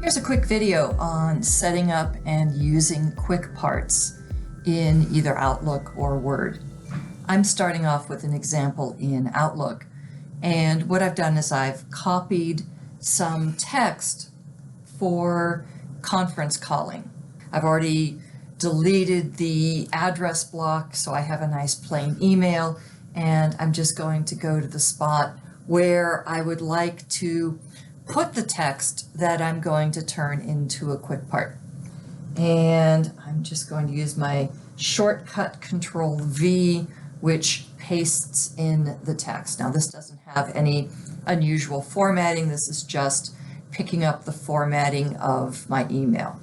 Here's a quick video on setting up and using quick parts in either Outlook or Word. I'm starting off with an example in Outlook, and what I've done is I've copied some text for conference calling. I've already deleted the address block, so I have a nice plain email, and I'm just going to go to the spot where I would like to put the text that I'm going to turn into a quick part. And I'm just going to use my shortcut Control V, which pastes in the text. Now this doesn't have any unusual formatting. This is just picking up the formatting of my email.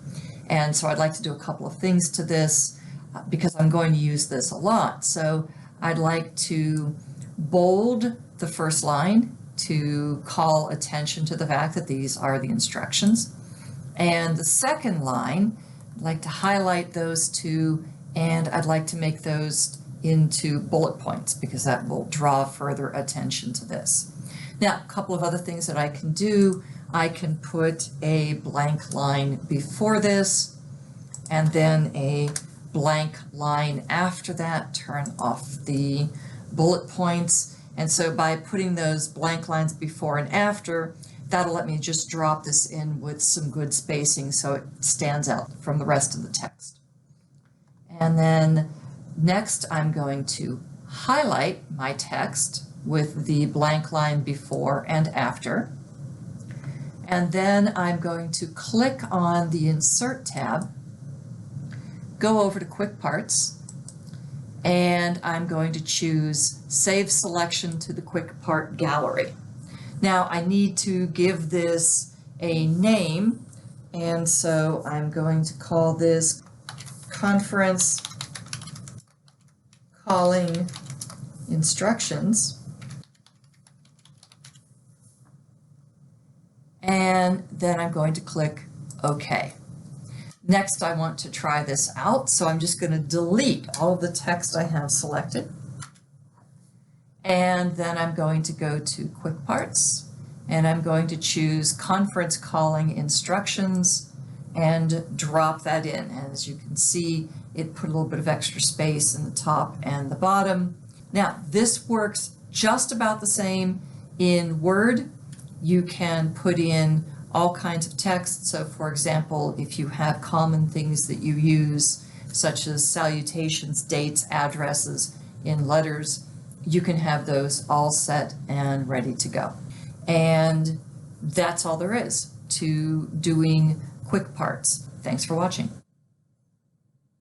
And so I'd like to do a couple of things to this because I'm going to use this a lot. So I'd like to bold the first line to call attention to the fact that these are the instructions. And the second line, I'd like to highlight those two, and I'd like to make those into bullet points because that will draw further attention to this. Now, a couple of other things that I can do. I can put a blank line before this and then a blank line after that, turn off the bullet points. And so by putting those blank lines before and after, that'll let me just drop this in with some good spacing so it stands out from the rest of the text. And then next I'm going to highlight my text with the blank line before and after. And then I'm going to click on the Insert tab, go over to Quick Parts, and I'm going to choose Save Selection to the Quick Part Gallery. Now I need to give this a name, and so I'm going to call this Conference Calling Instructions. And then I'm going to click OK. Next, I want to try this out, so I'm just going to delete all of the text I have selected. And then I'm going to go to Quick Parts, and I'm going to choose Conference Calling Instructions and drop that in. And as you can see, it put a little bit of extra space in the top and the bottom. Now, this works just about the same in Word. You can put in all kinds of text. So for example, if you have common things that you use, such as salutations, dates, addresses in letters, you can have those all set and ready to go. And that's all there is to doing quick parts. Thanks for watching.